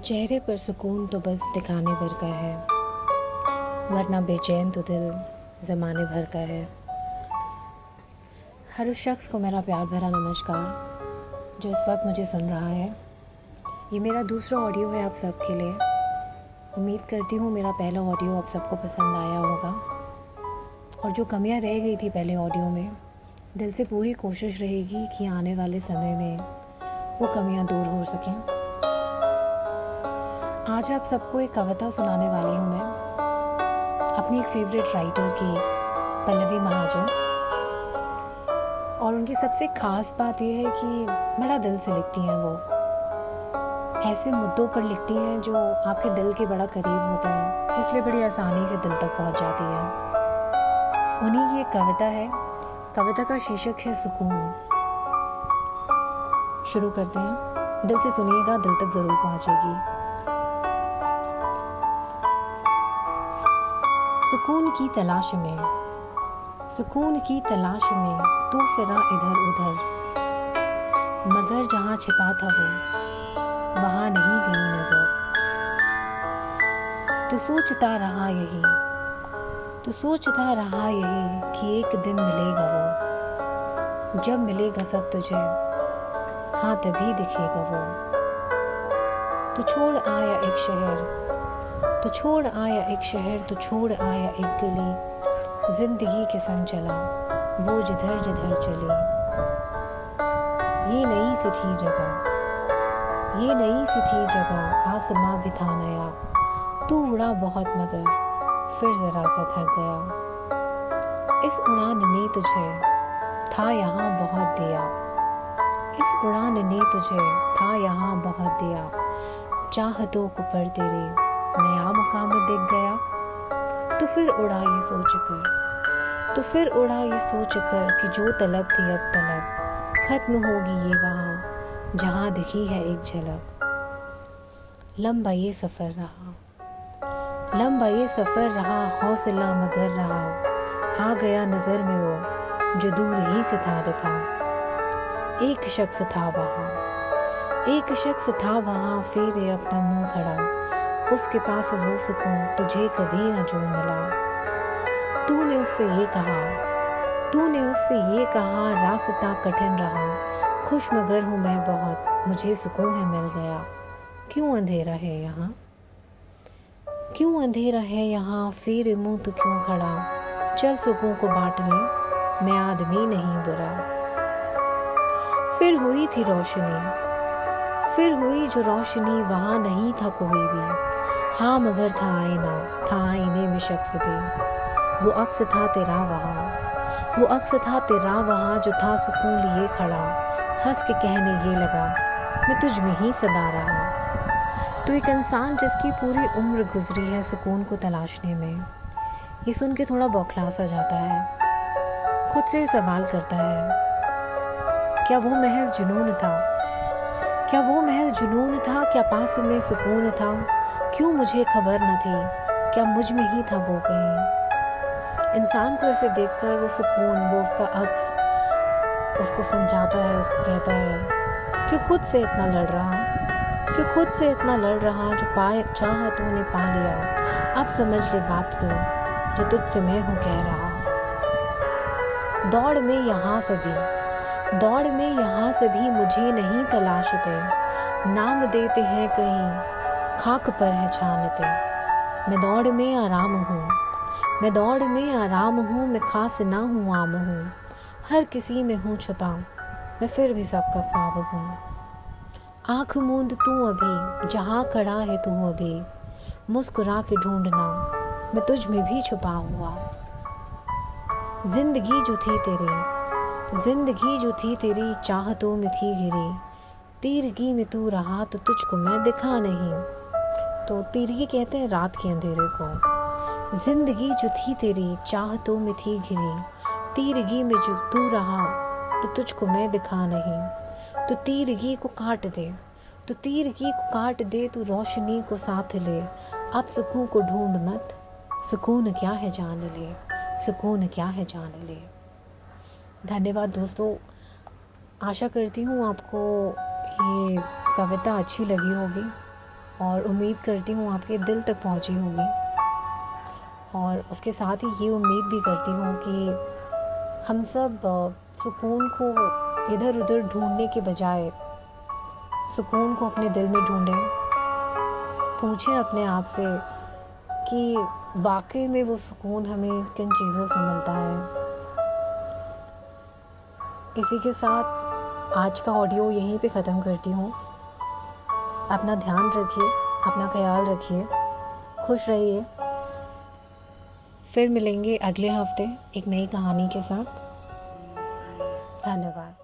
चेहरे पर सुकून तो बस दिखाने भर का है, वरना बेचैन तो दिल ज़माने भर का है। हर उस शख्स को मेरा प्यार भरा नमस्कार जो इस वक्त मुझे सुन रहा है। ये मेरा दूसरा ऑडियो है आप सबके लिए। उम्मीद करती हूँ मेरा पहला ऑडियो आप सबको पसंद आया होगा, और जो कमियाँ रह गई थी पहले ऑडियो में, दिल से पूरी कोशिश रहेगी कि आने वाले समय में वो कमियाँ दूर हो सकें। आज आप सबको एक कविता सुनाने वाली हूँ मैं, अपनी एक फेवरेट राइटर की, पल्लवी महाजन। और उनकी सबसे ख़ास बात यह है कि बड़ा दिल से लिखती हैं वो। ऐसे मुद्दों पर लिखती हैं जो आपके दिल के बड़ा करीब होते हैं, इसलिए बड़ी आसानी से दिल तक पहुँच जाती है। उन्हीं की एक कविता है, कविता का शीर्षक है सुकून। शुरू करते हैं, दिल से सुनिएगा, दिल तक ज़रूर पहुँचेगी। सुकून की तलाश में, सुकून की तलाश में तू फिरा इधर उधर, मगर जहाँ छिपा था वो वहाँ नहीं गई नजर। तू सोचता रहा यही, तू सोचता रहा यही कि एक दिन मिलेगा वो, जब मिलेगा सब तुझे, हाँ तभी दिखेगा वो। तू छोड़ आया एक शहर, तो छोड़ आया एक शहर, तो छोड़ आया एक गली, जिंदगी के संग चला वो जिधर जिधर चले। ये नई सी थी जगह, ये नई सी थी जगह, आसमां भी था नया, तू उड़ा बहुत मगर फिर जरा सा थक गया। इस उड़ान ने तुझे था यहाँ बहुत दिया, इस उड़ान ने तुझे था यहाँ बहुत दिया, चाहतों को पर तेरे नया मुकाम दिख गया। तो फिर उड़ाई सोच कर, तो फिर उड़ाई सोच कर कि जो तलब थी अब तलब खत्म होगी ये वहाँ जहाँ दिखी है एक झलक। लंबा ये सफ़र रहा, लंबा ये सफ़र रहा, हौसला मगर रहा, आ गया नज़र में वो जो दूर ही से था दिखा। एक शख्स था वहाँ, एक शख्स था वहाँ, फेरे अपना मुंह खड़ा, उसके पास वो सुकून तुझे कभी न जो मिला। तूने उससे ये कहा, तूने उससे ये कहा, रास्ता कठिन रहा, खुश मगर हूँ मैं बहुत, मुझे सुकून है मिल गया। क्यों अंधेरा है यहाँ, क्यों अंधेरा है यहाँ, फिर मुँह तो क्यों खड़ा, चल सुकून को बांट ले, मैं आदमी नहीं बुरा। फिर हुई थी रोशनी, फिर हुई जो रोशनी, वहाँ नहीं था कोई भी, हाँ मगर था आईना, था आईने में शख्स भी, वो अक्स था तेरा वहाँ, वो अक्स था तेरा वहाँ जो था सुकून लिए खड़ा, हंस के कहने ये लगा मैं तुझ में ही सदा रहा। तो एक इंसान जिसकी पूरी उम्र गुजरी है सुकून को तलाशने में, ये सुन के थोड़ा बौखला सा जाता है, खुद से सवाल करता है, क्या वो महज जुनून था, क्या वो महज जुनून था, क्या पास में सुकून था, क्यों मुझे खबर न थी, क्या मुझ में ही था वो कहीं। इंसान को ऐसे देखकर वो सुकून, वो उसका अक्स उसको समझाता है, उसको कहता है क्यों खुद से इतना लड़ रहा, क्यों खुद से इतना लड़ रहा, जो पाए चाहा तूने पा लिया, अब समझ ले बात तो जो तुझसे मैं हूँ कह रहा। दौड़ में यहाँ से भी, दौड़ में यहाँ से भी मुझे नहीं तलाशते, नाम देते हैं कहीं खाक पर है छानते। मैं दौड़ में आराम हूँ, मैं दौड़ में आराम हूँ, मैं खास ना हूँ आम हूँ, हर किसी में हूँ छुपा, मैं फिर भी सबका ख्वाब हूँ। आँख मूंद तू अभी जहाँ खड़ा है तू अभी, मुस्कुरा के ढूंढना मैं तुझ में भी छुपा हुआ। जिंदगी जो थी तेरी, जिंदगी जो थी तेरी, चाहतों में थी घिरी, तीरगी में तू रहा तो तुझको मैं दिखा नहीं। तो तीरगी कहते हैं रात के अंधेरे को। जिंदगी जो थी तेरी, चाहतों में थी घिरी, तीरगी में जो तू रहा तो तुझको मैं दिखा नहीं। तो तीरगी को काट दे, तो तीरगी को काट दे, तू रोशनी को साथ ले, अब सुकून को ढूंढ मत, सुकून क्या है जान ले, सुकून क्या है जान ले। धन्यवाद दोस्तों। आशा करती हूँ आपको ये कविता अच्छी लगी होगी और उम्मीद करती हूँ आपके दिल तक पहुँची होगी। और उसके साथ ही ये उम्मीद भी करती हूँ कि हम सब सुकून को इधर उधर ढूंढने के बजाय सुकून को अपने दिल में ढूंढें। पूछें अपने आप से कि वाकई में वो सुकून हमें किन चीज़ों से मिलता है। इसी के साथ आज का ऑडियो यहीं पे ख़त्म करती हूँ। अपना ध्यान रखिए, अपना ख्याल रखिए, खुश रहिए। फिर मिलेंगे अगले हफ्ते एक नई कहानी के साथ। धन्यवाद।